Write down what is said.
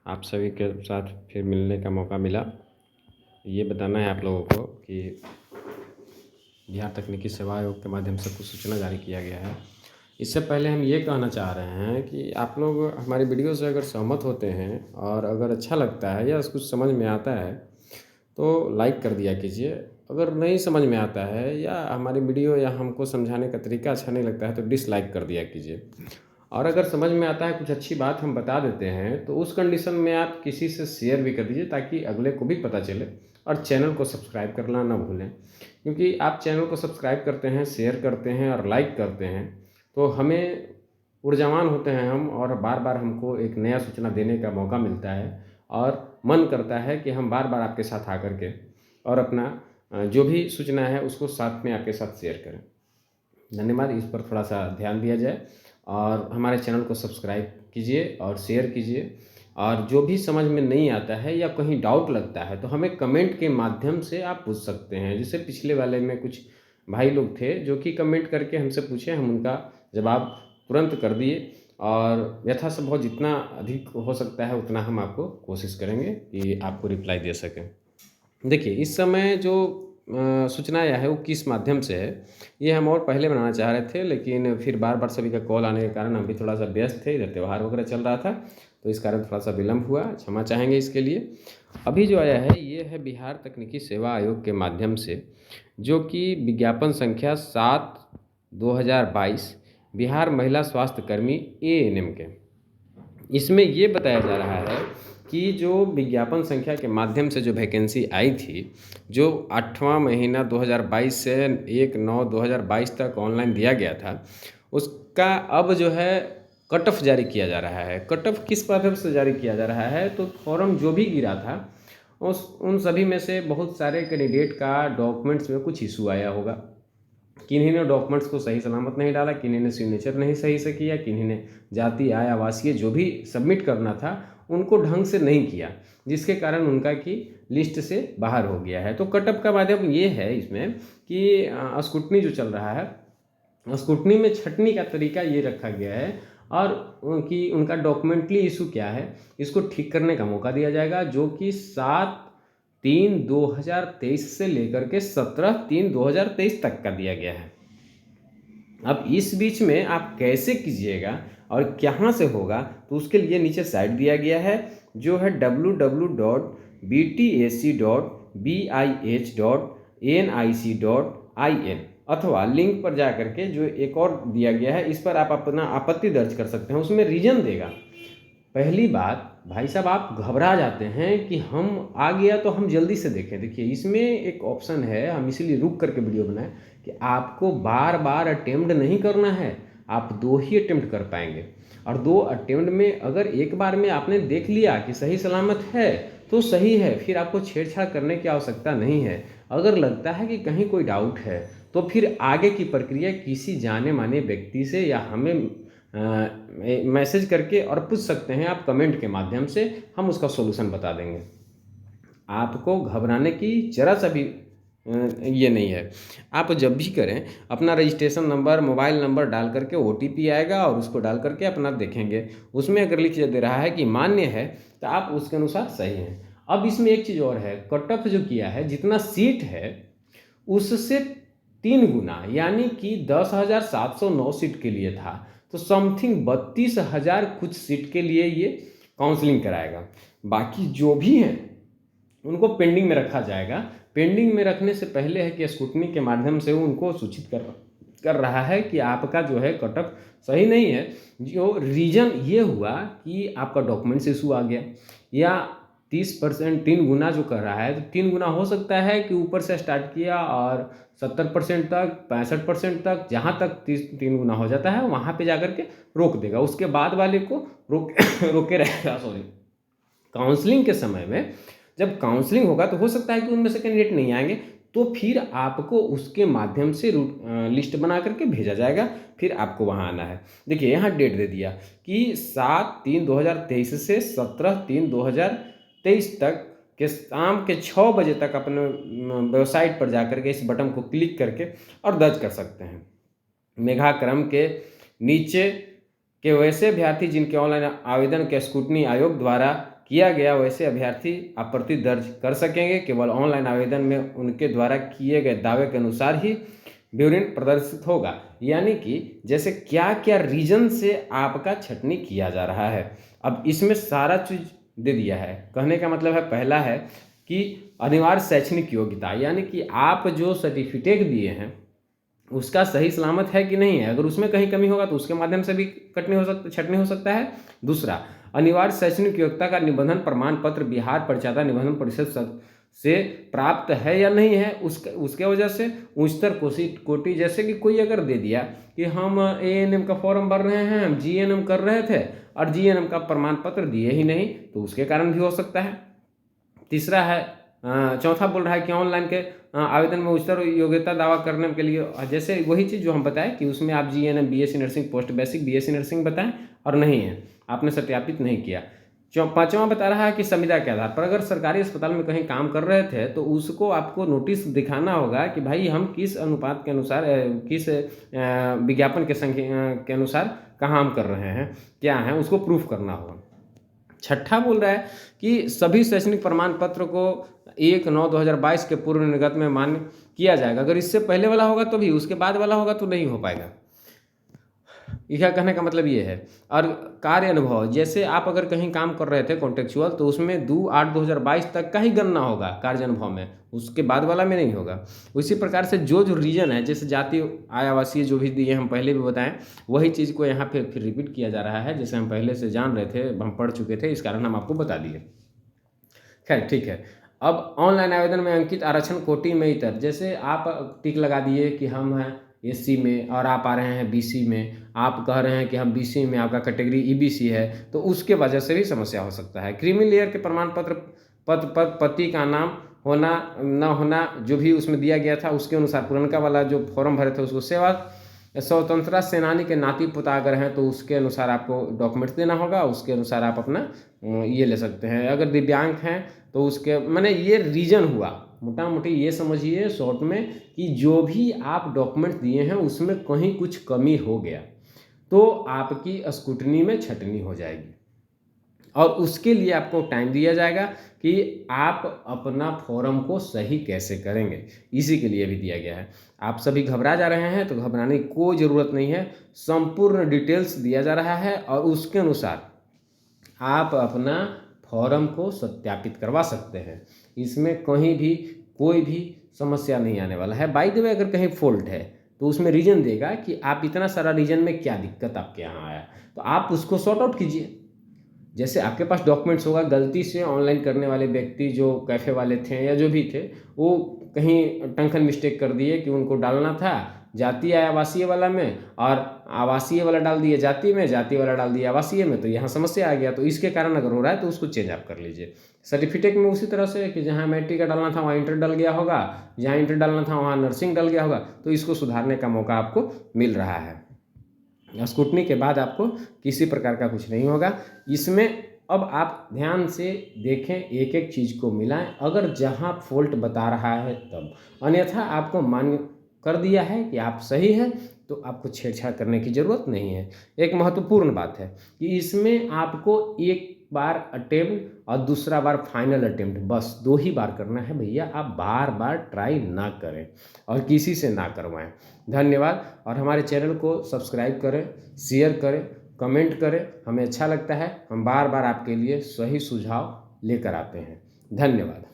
आप सभी के साथ फिर मिलने का मौका मिला। ये बताना है आप लोगों को कि बिहार तकनीकी सेवा आयोग के माध्यम से कुछ सूचना जारी किया गया है। इससे पहले हम ये कहना चाह रहे हैं कि आप लोग हमारी वीडियो से अगर सहमत होते हैं और अगर अच्छा लगता है या कुछ समझ में आता है तो लाइक कर दिया कीजिए। अगर नहीं समझ में आता है या हमारी वीडियो या हमको समझाने का तरीका अच्छा नहीं लगता है तो डिसलाइक कर दिया कीजिए। और अगर समझ में आता है, कुछ अच्छी बात हम बता देते हैं, तो उस कंडीशन में आप किसी से शेयर भी कर दीजिए ताकि अगले को भी पता चले। और चैनल को सब्सक्राइब करना ना भूलें, क्योंकि आप चैनल को सब्सक्राइब करते हैं, शेयर करते हैं और लाइक करते हैं तो हमें ऊर्जावान होते हैं हम, और बार बार हमको एक नया सूचना देने का मौका मिलता है और मन करता है कि हम बार बार आपके साथ आकर के और अपना जो भी सूचना है उसको साथ में आपके साथ शेयर करें। धन्यवाद। इस पर थोड़ा सा ध्यान दिया जाए और हमारे चैनल को सब्सक्राइब कीजिए और शेयर कीजिए। और जो भी समझ में नहीं आता है या कहीं डाउट लगता है तो हमें कमेंट के माध्यम से आप पूछ सकते हैं। जैसे पिछले वाले में कुछ भाई लोग थे जो कि कमेंट करके हमसे पूछे, हम उनका जवाब तुरंत कर दिए और यथासंभव जितना अधिक हो सकता है उतना हम आपको कोशिश करेंगे कि आपको रिप्लाई दे सकें। देखिए, इस समय जो सूचना आया है वो किस माध्यम से है, ये हम और पहले बनाना चाह रहे थे, लेकिन फिर बार बार सभी का कॉल आने के कारण हम भी थोड़ा सा व्यस्त थे, इधर त्यौहार वगैरह चल रहा था तो इस कारण थोड़ा सा विलम्ब हुआ, क्षमा चाहेंगे इसके लिए। अभी जो आया है ये है बिहार तकनीकी सेवा आयोग के माध्यम से, जो कि विज्ञापन संख्या 7/2022 बिहार महिला स्वास्थ्य कर्मी ANM के, इसमें ये बताया जा रहा है कि जो विज्ञापन संख्या के माध्यम से जो वैकेंसी आई थी, जो 8वां महीना 2022 से 1/9/2022 तक ऑनलाइन दिया गया था, उसका अब जो है कट ऑफ जारी किया जा रहा है। कट ऑफ किस माध्यम से जारी किया जा रहा है, तो फॉर्म जो भी गिरा था उन सभी में से बहुत सारे कैंडिडेट का डॉक्यूमेंट्स में कुछ इशू आया होगा। किन्हीं ने डॉक्यूमेंट्स को सही सलामत नहीं डाला, किन्हीं ने सिग्नेचर नहीं सही से किया, किन्हीं ने जाति आय आवासीय जो भी सबमिट करना था उनको ढंग से नहीं किया, जिसके कारण उनका की लिस्ट से बाहर हो गया है। तो कटअप का माध्यम ये है इसमें कि स्क्रूटनी जो चल रहा है, स्क्रूटनी में छटनी का तरीका ये रखा गया है और कि उनका डॉक्यूमेंटली इशू क्या है इसको ठीक करने का मौका दिया जाएगा, जो कि 7/3/2023 से लेकर के 17/3/2023 तक का दिया गया है। अब इस बीच में आप कैसे कीजिएगा और कहाँ से होगा, तो उसके लिए नीचे साइट दिया गया है जो है www.btac.bih.nic.in, अथवा लिंक पर जा करके जो एक और दिया गया है इस पर आप अपना आपत्ति दर्ज कर सकते हैं। उसमें रीजन देगा। पहली बात, भाई साहब आप घबरा जाते हैं कि हम आ गया तो हम जल्दी से देखें। देखिए, इसमें एक ऑप्शन है, हम इसीलिए रुक करके वीडियो बनाए कि आपको बार बार अटेम्प्ट नहीं करना है, आप 2 ही अटेम्प्ट कर पाएंगे। और 2 अटेम्प्ट में अगर एक बार में आपने देख लिया कि सही सलामत है तो सही है, फिर आपको छेड़छाड़ करने की आवश्यकता नहीं है। अगर लगता है कि कहीं कोई डाउट है तो फिर आगे की प्रक्रिया किसी जाने माने व्यक्ति से या हमें मैसेज करके और पूछ सकते हैं आप कमेंट के माध्यम से, हम उसका सॉल्यूशन बता देंगे। आपको घबराने की जरा सा भी ये नहीं है। आप जब भी करें अपना रजिस्ट्रेशन नंबर, मोबाइल नंबर डाल करके OTP आएगा और उसको डाल करके अपना देखेंगे। उसमें अगर लिख दे रहा है कि मान्य है तो आप उसके अनुसार सही हैं। अब इसमें एक चीज़ और है, कट ऑफ जो किया है जितना सीट है उससे 3 गुना, यानी कि 10,709 सीट के लिए था तो समथिंग 32,000 कुछ सीट के लिए ये काउंसलिंग कराएगा। बाकी जो भी हैं उनको पेंडिंग में रखा जाएगा। पेंडिंग में रखने से पहले है कि स्क्रूटनी के माध्यम से उनको सूचित कर रहा है कि आपका जो है कट ऑफ सही नहीं है। जो रीजन ये हुआ कि आपका डॉक्यूमेंट्स इशू आ गया, या 30% 3 गुना जो कर रहा है, तो 3 गुना हो सकता है कि ऊपर से स्टार्ट किया और 70% तक, 65% तक, जहाँ तक 3 गुना हो जाता है वहाँ पे जाकर के रोक देगा। उसके बाद वाले को रोके रहेगा। सॉरी, काउंसलिंग के समय में जब काउंसलिंग होगा तो हो सकता है कि उनमें से कैंडिडेट नहीं आएंगे, तो फिर आपको उसके माध्यम से लिस्ट बना करके भेजा जाएगा, फिर आपको वहाँ आना है। देखिए, यहाँ डेट दे दिया कि 7/3/2023 से 17/3/2023 तक के शाम के 6 बजे तक अपने वेबसाइट पर जाकर के इस बटन को क्लिक करके और दर्ज कर सकते हैं। मेघाक्रम के नीचे के वैसे अभ्यर्थी जिनके ऑनलाइन आवेदन के स्क्रूटनी आयोग द्वारा किया गया वैसे अभ्यर्थी आपत्ति दर्ज कर सकेंगे। केवल ऑनलाइन आवेदन में उनके द्वारा किए गए दावे के अनुसार ही विवरण प्रदर्शित होगा। यानी कि जैसे क्या क्या रीजन से आपका छटनी किया जा रहा है, अब इसमें सारा चीज़ दे दिया है। कहने का मतलब है, पहला है कि अनिवार्य शैक्षणिक योग्यता, यानी कि आप जो सर्टिफिकेट दिए हैं उसका सही सलामत है कि नहीं है। अगर उसमें कहीं कमी होगा तो उसके माध्यम से भी छटनी हो सकता है। दूसरा, अनिवार्य शैक्षणिक योग्यता का निबंधन प्रमाण पत्र बिहार परिचालन निबंधन परिषद से प्राप्त है या नहीं है। उसके वजह से उच्चतर कोटि जैसे कि कोई अगर दे दिया कि हम ANM का फॉर्म भर रहे हैं, हम GNM कर रहे थे और GNM का प्रमाण पत्र दिए ही नहीं, तो उसके कारण भी हो सकता है। तीसरा है, चौथा बोल रहा है कि ऑनलाइन के आवेदन में उच्चतर योग्यता दावा करने के लिए, जैसे वही चीज़ जो हम बताएं कि उसमें आप GNM BSc nursing post basic BSc nursing बताएं और नहीं है, आपने सत्यापित नहीं किया। पाँचवां बता रहा है कि संविदा के आधार पर अगर सरकारी अस्पताल में कहीं काम कर रहे थे तो उसको आपको नोटिस दिखाना होगा कि भाई हम किस अनुपात के अनुसार, किस विज्ञापन के संख्या के अनुसार काम कर रहे हैं, क्या है, उसको प्रूफ करना होगा। छठा बोल रहा है कि सभी शैक्षणिक प्रमाण पत्र को 1/9/2022 के पूर्व निर्गत में मान्य किया जाएगा। अगर इससे पहले वाला होगा तो भी, उसके बाद वाला होगा तो नहीं हो पाएगा। यह कहने का मतलब ये है। और कार्य अनुभव, जैसे आप अगर कहीं काम कर रहे थे कॉन्ट्रेक्चुअल, तो उसमें 2/8/2022 तक का ही गणना होगा कार्य अनुभव में, उसके बाद वाला में नहीं होगा। उसी प्रकार से जो रीजन है, जैसे जाति आय आवासीय जो भी दिए हम पहले भी बताएं, वही चीज़ को यहाँ पे फिर रिपीट किया जा रहा है। जैसे हम पहले से जान रहे थे, हम पढ़ चुके थे, इस कारण हम आपको बता दिए। खैर ठीक है। अब ऑनलाइन आवेदन में अंकित आरक्षण कोटि में इतर, जैसे आप टिक लगा दिए कि हम हैं SC में और आप आ रहे हैं BC में, आप कह रहे हैं कि हम BC में, आपका कैटेगरी EBC है, तो उसके वजह से भी समस्या हो सकता है। क्रीमी लेयर के प्रमाण पत्र पति का नाम होना न होना, जो भी उसमें दिया गया था उसके अनुसार, पुरनका वाला जो फॉर्म भरे थे उसको, सेवा स्वतंत्रता सेनानी के नाती पोता अगर हैं तो उसके अनुसार आपको डॉक्यूमेंट्स देना होगा, उसके अनुसार आप अपना ये ले सकते हैं। अगर दिव्यांग हैं तो उसके माने ये रीजन हुआ, मोटा मोटी ये समझिए शॉर्ट में कि जो भी आप डॉक्यूमेंट दिए हैं उसमें कहीं कुछ कमी हो गया तो आपकी स्क्रूटनी में छटनी हो जाएगी, और उसके लिए आपको टाइम दिया जाएगा कि आप अपना फॉर्म को सही कैसे करेंगे, इसी के लिए भी दिया गया है। आप सभी घबरा जा रहे हैं तो घबराने की कोई ज़रूरत नहीं है, संपूर्ण डिटेल्स दिया जा रहा है और उसके अनुसार आप अपना फॉर्म को सत्यापित करवा सकते हैं। इसमें कहीं भी कोई भी समस्या नहीं आने वाला है। बाय द वे, अगर कहीं फॉल्ट है तो उसमें रीजन देगा कि आप इतना सारा रीजन में क्या दिक्कत आपके यहाँ आया, तो आप उसको सॉर्ट आउट कीजिए। जैसे आपके पास डॉक्यूमेंट्स होगा, गलती से ऑनलाइन करने वाले व्यक्ति जो कैफ़े वाले थे या जो भी थे, वो कहीं टंकन मिस्टेक कर दिए कि उनको डालना था जातीय आवासीय वाला में और आवासीय वाला डाल दिए जाति में, जाति वाला डाल दिया आवासीय में, तो यहाँ समस्या आ गया। तो इसके कारण अगर हो रहा है तो उसको चेंज आप कर लीजिए। सर्टिफिकेट में उसी तरह से कि जहाँ मैट्रिक का डालना था वहाँ इंटर डल गया होगा, जहाँ इंटर डालना था वहाँ नर्सिंग डल गया होगा, तो इसको सुधारने का मौका आपको मिल रहा है। स्क्रूटनी के बाद आपको किसी प्रकार का कुछ नहीं होगा इसमें। अब आप ध्यान से देखें, एक एक चीज़ को मिलाएं, अगर जहां फॉल्ट बता रहा है तब, अन्यथा आपको मान्य कर दिया है कि आप सही हैं, तो आपको छेड़छाड़ करने की ज़रूरत नहीं है। एक महत्वपूर्ण बात है कि इसमें आपको एक बार अटेम्प्ट और दूसरा बार फाइनल अटेम्प्ट, बस 2 ही बार करना है भैया। आप बार बार ट्राई ना करें और किसी से ना करवाएं। धन्यवाद। और हमारे चैनल को सब्सक्राइब करें, शेयर करें, कमेंट करें, हमें अच्छा लगता है। हम बार बार आपके लिए सही सुझाव लेकर आते हैं। धन्यवाद।